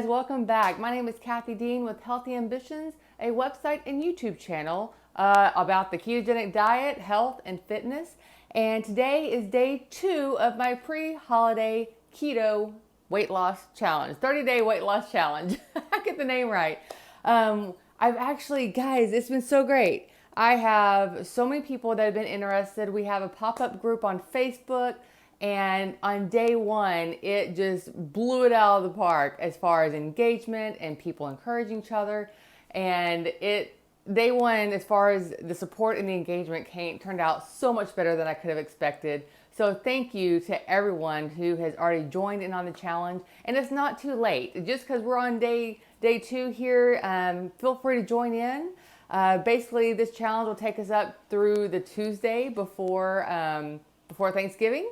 guys, welcome back. My name is Kathy Dean with Healthy Ambitions, a website and YouTube channel about the ketogenic diet, health, and fitness. And today is day 2 of my pre-holiday keto weight loss challenge, 30-day weight loss challenge. I get the name right. I've actually, guys, it's been so great. I have so many people that have been interested. We have a pop-up group on Facebook. And on day 1, it just blew it out of the park as far as engagement and people encouraging each other. And day 1, as far as the support and the engagement turned out so much better than I could have expected. So thank you to everyone who has already joined in on the challenge. And it's not too late. Just because we're on day 2 here, feel free to join in. Basically, this challenge will take us up through the Tuesday before Thanksgiving.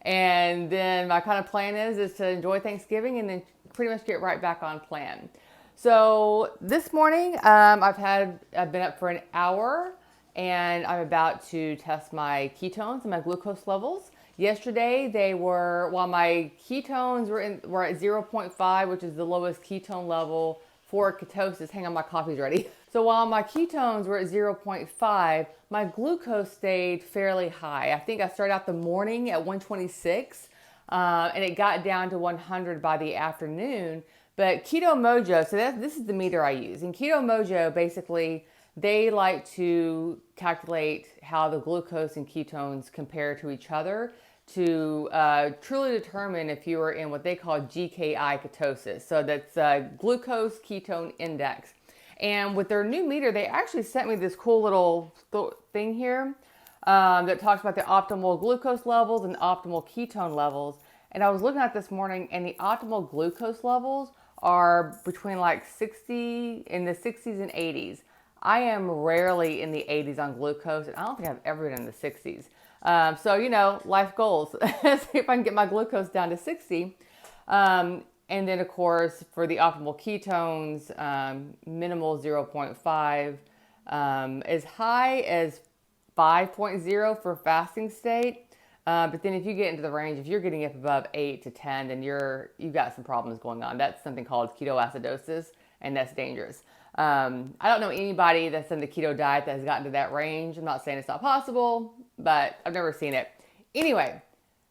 And then my kind of plan is to enjoy Thanksgiving and then pretty much get right back on plan. So this morning, I've been up for an hour and I'm about to test my ketones and my glucose levels. Yesterday, while my ketones were at 0.5, which is the lowest ketone level for ketosis. Hang on, my coffee's ready. So while my ketones were at 0.5, my glucose stayed fairly high. I think I started out the morning at 126, and it got down to 100 by the afternoon. But Keto Mojo, so this is the meter I use. In Keto Mojo, basically, they like to calculate how the glucose and ketones compare to each other to truly determine if you are in what they call GKI Ketosis. So that's glucose ketone index. And with their new meter, they actually sent me this cool little thing here that talks about the optimal glucose levels and optimal ketone levels. And I was looking at this morning, and the optimal glucose levels are between like 60 in the 60s and 80s. I am rarely in the 80s on glucose, and I don't think I've ever been in the 60s. So, life goals. See if I can get my glucose down to 60. And then, of course, for the optimal ketones, minimal 0.5, as high as 5.0 for fasting state. But then if you get into the range, if you're getting up above 8 to 10, then you've got some problems going on. That's something called ketoacidosis, and that's dangerous. I don't know anybody that's in the keto diet that has gotten to that range. I'm not saying it's not possible, but I've never seen it. Anyway,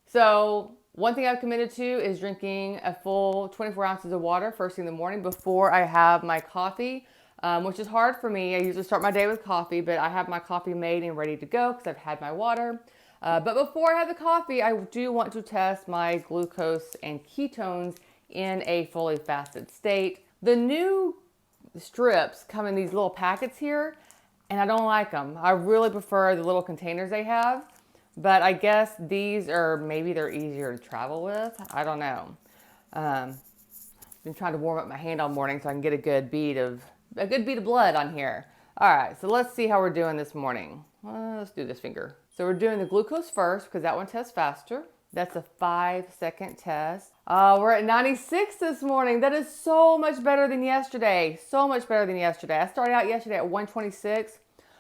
so one thing I've committed to is drinking a full 24 ounces of water first thing in the morning before I have my coffee, which is hard for me. I usually start my day with coffee, but I have my coffee made and ready to go because I've had my water. But before I have the coffee, I do want to test my glucose and ketones in a fully fasted state. The new strips come in these little packets here, and I don't like them. I really prefer the little containers they have, but I guess maybe they're easier to travel with. I don't know. Been trying to warm up my hand all morning so I can get a good bead of blood on here. All right, so let's see how we're doing this morning. Let's do this finger. So we're doing the glucose first because that one tests faster. That's a 5-second test. We're at 96 this morning. That is so much better than yesterday. So much better than yesterday. I started out yesterday at 126.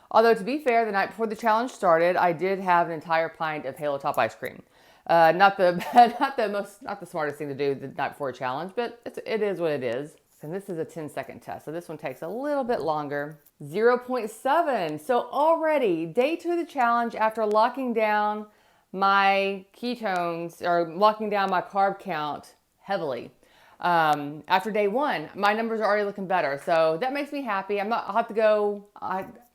Although to be fair, the night before the challenge started, I did have an entire pint of Halo Top ice cream. Not the smartest thing to do the night before a challenge, but it is what it is. And this is a 10-second test. So this one takes a little bit longer. 0.7. So already day 2 of the challenge, after locking down my ketones or locking down my carb count heavily. After day 1, my numbers are already looking better. So that makes me happy. I'll have to go,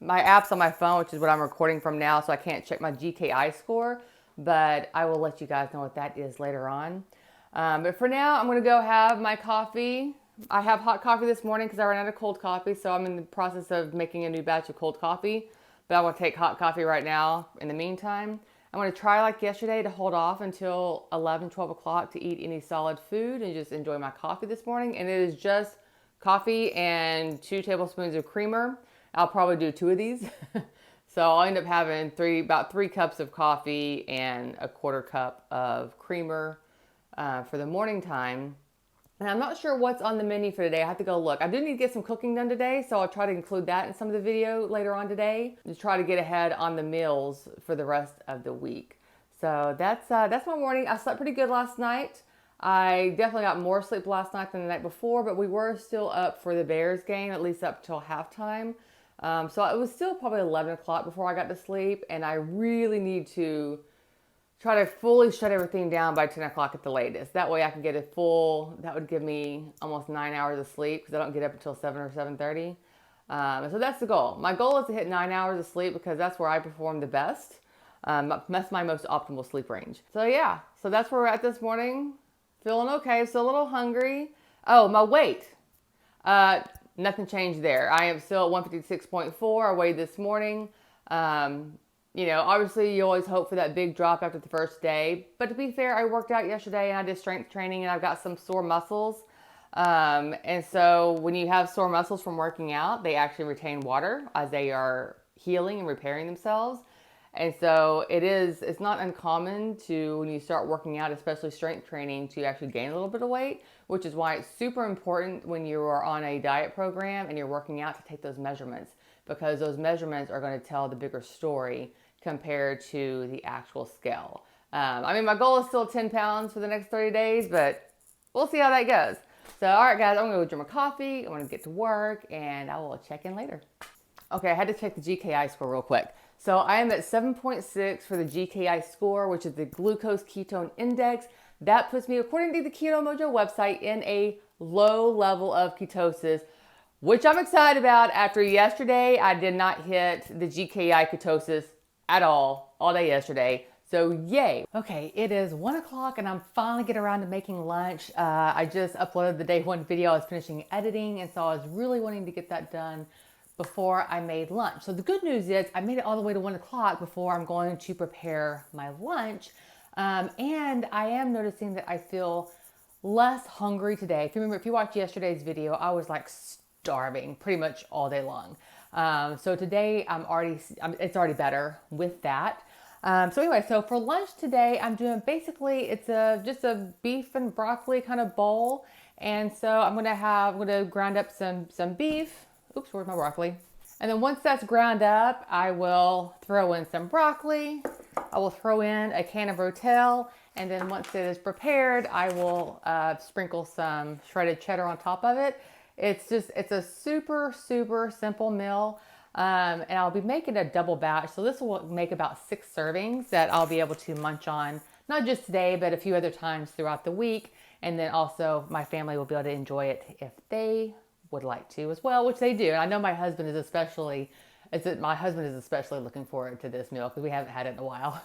my app's on my phone, which is what I'm recording from now. So I can't check my GKI score, but I will let you guys know what that is later on. But for now, I'm going to go have my coffee. I have hot coffee this morning because I ran out of cold coffee. So I'm in the process of making a new batch of cold coffee, but I want to take hot coffee right now. In the meantime, I'm going to try like yesterday to hold off until 11, 12 o'clock to eat any solid food and just enjoy my coffee this morning. And it is just coffee and 2 tablespoons of creamer. I'll probably do 2 of these. So I'll end up having about 3 cups of coffee and a 1/4 cup of creamer for the morning time. And I'm not sure what's on the menu for today. I have to go look. I do need to get some cooking done today, so I'll try to include that in some of the video later on today to try to get ahead on the meals for the rest of the week. So that's my morning. I slept pretty good last night. I definitely got more sleep last night than the night before, but we were still up for the Bears game, at least up till halftime. So it was still probably 11 o'clock before I got to sleep, and I really need to try to fully shut everything down by 10 o'clock at the latest. That way I can get a full, that would give me almost 9 hours of sleep because I don't get up until 7 or 7:30. So that's the goal. My goal is to hit 9 hours of sleep because that's where I perform the best. That's my most optimal sleep range. So yeah, so that's where we're at this morning. Feeling okay, still a little hungry. Oh, my weight. Nothing changed there. I am still at 156.4. I weighed this morning. Obviously you always hope for that big drop after the first day. But to be fair, I worked out yesterday and I did strength training and I've got some sore muscles. And so when you have sore muscles from working out, they actually retain water as they are healing and repairing themselves. And so it's not uncommon to, when you start working out, especially strength training, to actually gain a little bit of weight, which is why it's super important when you are on a diet program and you're working out to take those measurements, because those measurements are going to tell the bigger story compared to the actual scale. My goal is still 10 pounds for the next 30 days, but we'll see how that goes. So, all right, guys, I'm going to go drink my coffee. I'm going to get to work, and I will check in later. Okay, I had to check the GKI score real quick. So I am at 7.6 for the GKI score, which is the glucose ketone index. That puts me, according to the Keto Mojo website, in a low level of ketosis, which I'm excited about. After yesterday, I did not hit the GKI ketosis at all day yesterday. So yay. Okay, it is 1 o'clock and I'm finally getting around to making lunch. I just uploaded the day one video. I was finishing editing, and so I was really wanting to get that done before I made lunch. So the good news is I made it all the way to 1 o'clock before I'm going to prepare my lunch. And I am noticing that I feel less hungry today. If you remember, if you watched yesterday's video, I was like starving pretty much all day long. So today it's already better with that. So anyway, so for lunch today, I'm doing basically, it's just a beef and broccoli kind of bowl. And so I'm gonna grind up some beef. Oops, where's my broccoli? And then once that's ground up, I will throw in some broccoli. I will throw in a can of Rotel. And then once it is prepared, I will sprinkle some shredded cheddar on top of it. It's a super, super simple meal. And I'll be making a double batch. So this will make about 6 servings that I'll be able to munch on, not just today, but a few other times throughout the week. And then also my family will be able to enjoy it if they would like to as well, which they do. And I know my husband is especially looking forward to this meal because we haven't had it in a while.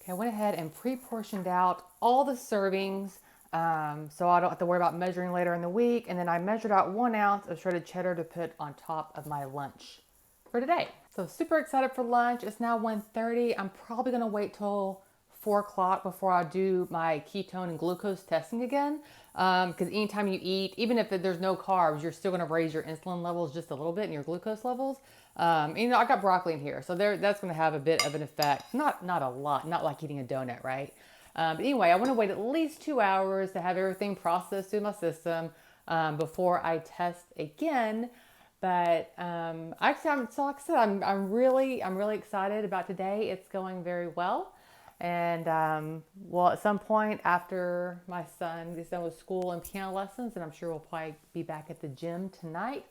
Okay, I went ahead and pre-portioned out all the servings so I don't have to worry about measuring later in the week. And then I measured out 1 ounce of shredded cheddar to put on top of my lunch for today. So super excited for lunch. It's now 1:30. I'm probably gonna wait till 4 o'clock before I do my ketone and glucose testing again. Because anytime you eat, even if there's no carbs, you're still gonna raise your insulin levels just a little bit and your glucose levels. I got broccoli in here, so that's gonna have a bit of an effect. Not a lot, not like eating a donut, right? But anyway, I wanna wait at least 2 hours to have everything processed through my system before I test again. But actually, like I said, I'm really excited about today. It's going very well. And at some point after my son is done with school and piano lessons, and I'm sure we'll probably be back at the gym tonight.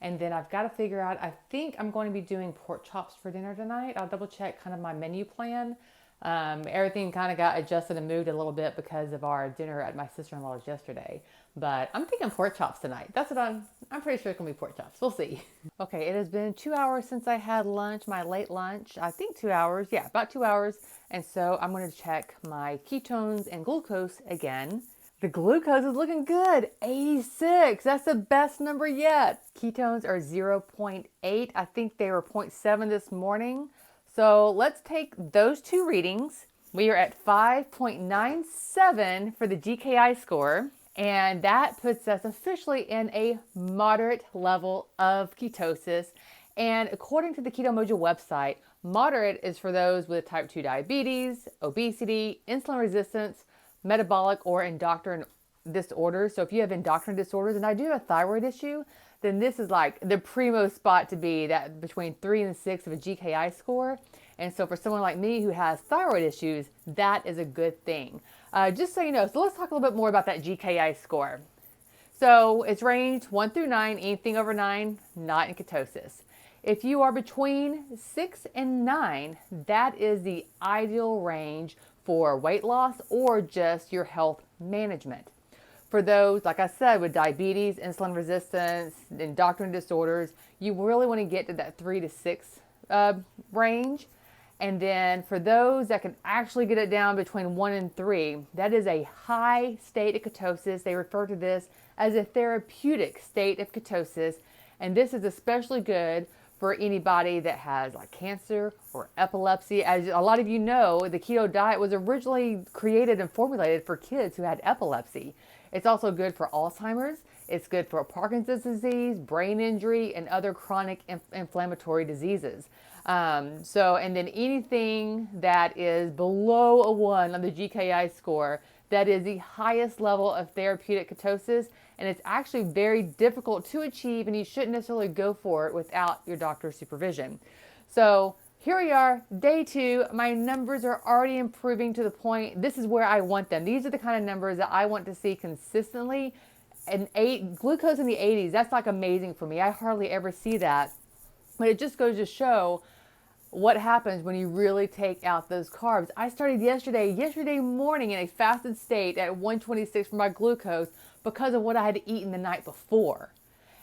And then I've got to figure out, I think I'm going to be doing pork chops for dinner tonight. I'll double check kind of my menu plan. Everything kind of got adjusted and moved a little bit because of our dinner at my sister-in-law's yesterday. But I'm thinking pork chops tonight. That's what I'm pretty sure it's gonna be pork chops. We'll see. Okay, it has been 2 hours since I had lunch, my late lunch. I think 2 hours, yeah, about 2 hours. And so I'm gonna check my ketones and glucose again. The glucose is looking good, 86. That's the best number yet. Ketones are 0.8. I think they were 0.7 this morning. So let's take those two readings. We are at 5.97 for the GKI score. And that puts us officially in a moderate level of ketosis. And according to the Keto Mojo website, moderate is for those with type 2 diabetes, obesity, insulin resistance, metabolic or endocrine disorders. So if you have endocrine disorders, and I do have a thyroid issue, then this is like the primo spot to be, that between 3 and 6 of a GKI score. And so for someone like me who has thyroid issues, that is a good thing. Just so you know, so let's talk a little bit more about that GKI score. So it's ranged 1 through 9, anything over 9, not in ketosis. If you are between 6 and 9, that is the ideal range for weight loss or just your health management. For those, like I said, with diabetes, insulin resistance, endocrine disorders, you really want to get to that 3 to 6 range. And then for those that can actually get it down between 1 and 3, that is a high state of ketosis. They refer to this as a therapeutic state of ketosis. And this is especially good for anybody that has like cancer or epilepsy. As a lot of you know, the keto diet was originally created and formulated for kids who had epilepsy. It's also good for Alzheimer's. It's good for Parkinson's disease, brain injury, and other chronic inflammatory diseases. And then anything that is below a 1 on the GKI score, that is the highest level of therapeutic ketosis, and it's actually very difficult to achieve, and you shouldn't necessarily go for it without your doctor's supervision. So here we are, day 2. My numbers are already improving to the point, this is where I want them. These are the kind of numbers that I want to see consistently. And glucose in the 80s, that's like amazing for me. I hardly ever see that. But it just goes to show what happens when you really take out those carbs. I started yesterday morning in a fasted state at 126 for my glucose because of what I had eaten the night before.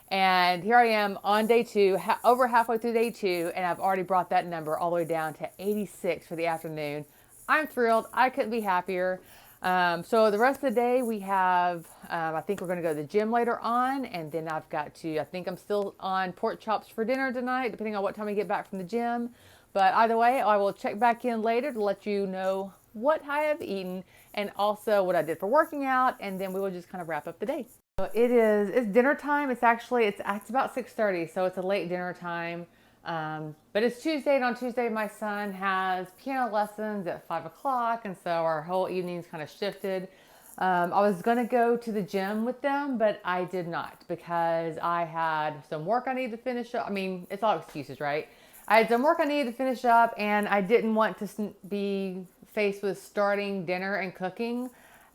And here I am on day 2, over halfway through day 2, and I've already brought that number all the way down to 86 for the afternoon. I'm thrilled. I couldn't be happier. So the rest of the day we have, I think we're going to go to the gym later on, and then I think I'm still on pork chops for dinner tonight, depending on what time we get back from the gym. But either way, I will check back in later to let you know what I have eaten and also what I did for working out, and then we will just kind of wrap up the day. So it's dinner time. It's about 6:30, so it's a late dinner time. But it's Tuesday, and on Tuesday my son has piano lessons at 5 o'clock, and so our whole evening's kind of shifted. I was going to go to the gym with them, but I did not because I had some work I needed to finish up. I mean, it's all excuses, right? I had some work I needed to finish up, and I didn't want to be faced with starting dinner and cooking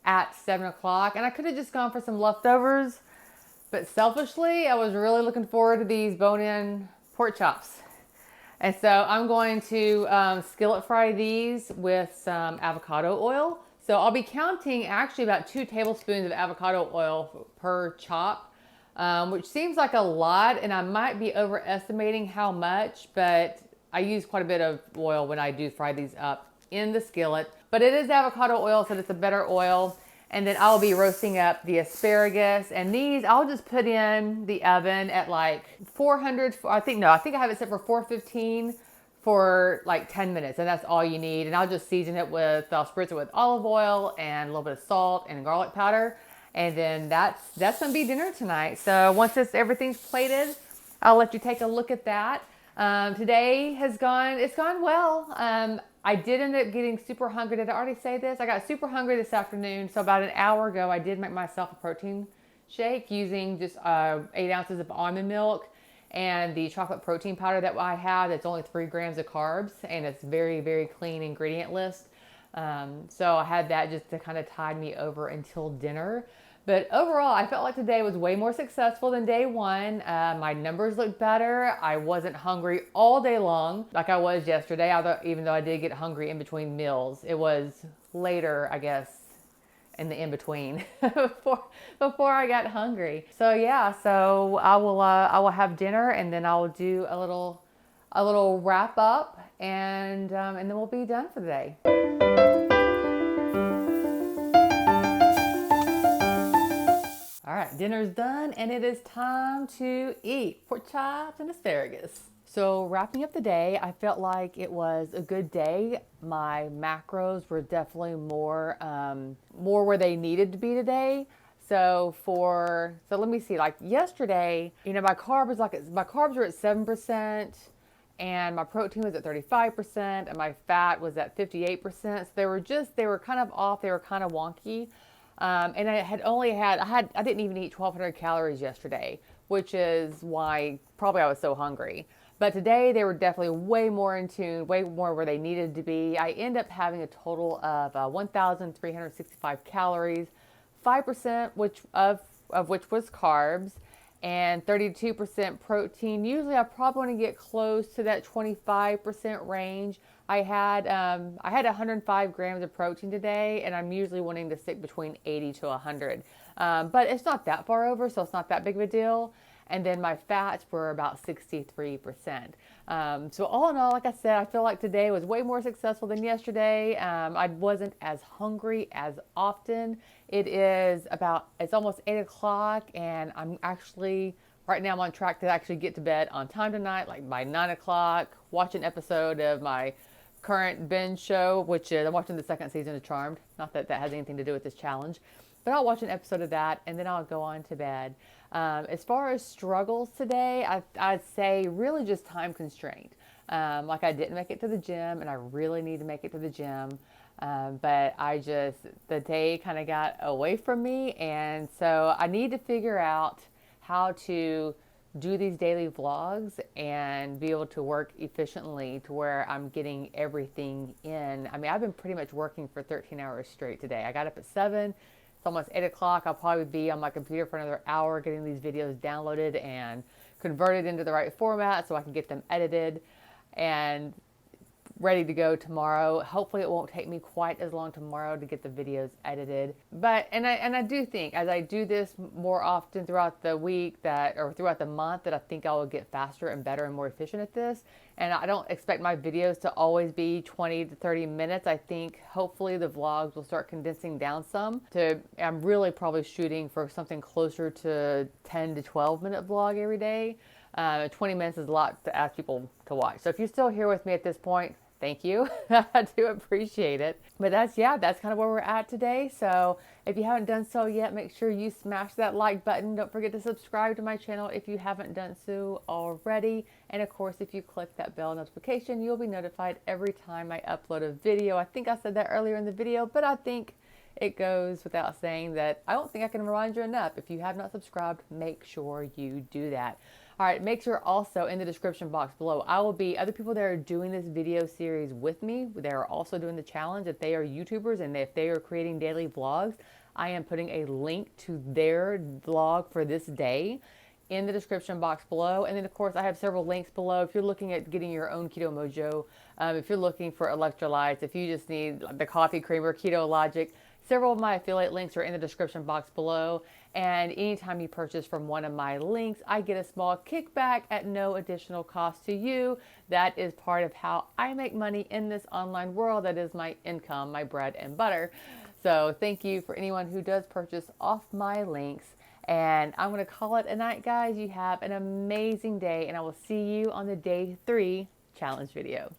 at 7 o'clock, and I could have just gone for some leftovers, but selfishly, I was really looking forward to these bone-in pork chops. And so I'm going to skillet fry these with some avocado oil. So I'll be counting actually about 2 tablespoons of avocado oil per chop, which seems like a lot, and I might be overestimating how much, but I use quite a bit of oil when I do fry these up in the skillet. But it is avocado oil, so it's a better oil. And then I'll be roasting up the asparagus, and these I'll just put in the oven at like 400. I think I have it set for 415 for like 10 minutes, and that's all you need. And I'll just season it I'll spritz it with olive oil and a little bit of salt and garlic powder, and then that's gonna be dinner tonight. So once everything's plated, I'll let you take a look at that. Today it's gone well. I did end up getting super hungry. Did I already say this? I got super hungry this afternoon. So about an hour ago, I did make myself a protein shake using just 8 ounces of almond milk and the chocolate protein powder that I have. That's only 3 grams of carbs, and it's very, very clean ingredient list. So I had that just to kind of tide me over until dinner. But overall, I felt like today was way more successful than day 1. My numbers looked better. I wasn't hungry all day long like I was yesterday, even though I did get hungry in between meals. It was later, I guess, in the in-between before I got hungry. So yeah, so I will have dinner, and then I will do a little wrap up, and then we'll be done for the day. All right, dinner's done, and it is time to eat pork chops and asparagus. So wrapping up the day, I felt like it was a good day. My macros were definitely more where they needed to be today. So let me see, like yesterday, my carbs were at 7%, and my protein was at 35%, and my fat was at 58%. So they were kind of off, they were kind of wonky. And I didn't even eat 1,200 calories yesterday, which is why probably I was so hungry. But today they were definitely way more in tune, way more where they needed to be. I end up having a total of 1,365 calories, 5% of which was carbs, and 32% protein. Usually I probably want to get close to that 25% range. I had 105 grams of protein today, and I'm usually wanting to stick between 80 to 100. But it's not that far over, so it's not that big of a deal. And then my fats were about 63%. So all in all, like I said, I feel like today was way more successful than yesterday. I wasn't as hungry as often. It's almost 8 o'clock, and right now I'm on track to actually get to bed on time tonight, like by 9 o'clock, watch an episode of my current binge show, which is, I'm watching the second season of Charmed. Not that that has anything to do with this challenge, but I'll watch an episode of that, and then I'll go on to bed. As far as struggles today, I'd say really just time constraint. Like I didn't make it to the gym, and I really need to make it to the gym. But the day kind of got away from me, and so I need to figure out how to do these daily vlogs and be able to work efficiently to where I'm getting everything in. I mean, I've been pretty much working for 13 hours straight today. I got up at 7. It's almost 8 o'clock. I'll probably be on my computer for another hour getting these videos downloaded and converted into the right format so I can get them edited and ready to go tomorrow. Hopefully it won't take me quite as long tomorrow to get the videos edited. But I do think as I do this more often throughout the week or throughout the month, that I think I will get faster and better and more efficient at this. And I don't expect my videos to always be 20 to 30 minutes. I think hopefully the vlogs will start condensing down some. I'm really probably shooting for something closer to 10 to 12 minute vlog every day. 20 minutes is a lot to ask people to watch. So if you're still here with me at this point, thank you. I do appreciate it. But that's kind of where we're at today. So if you haven't done so yet, make sure you smash that like button. Don't forget to subscribe to my channel if you haven't done so already. And of course, if you click that bell notification, you'll be notified every time I upload a video. I think I said that earlier in the video, but I think it goes without saying that I don't think I can remind you enough. If you have not subscribed, make sure you do that. All right, make sure also in the description box below, other people that are doing this video series with me, they are also doing the challenge. If they are YouTubers and if they are creating daily vlogs, I am putting a link to their vlog for this day in the description box below. And then of course I have several links below if you're looking at getting your own Keto Mojo, if you're looking for electrolytes, if you just need the coffee creamer, Keto Logic. Several of my affiliate links are in the description box below, and anytime you purchase from one of my links, I get a small kickback at no additional cost to you. That is part of how I make money in this online world. That is my income, my bread and butter. So thank you for anyone who does purchase off my links. And I'm going to call it a night, guys. You have an amazing day, and I will see you on the day 3 challenge video.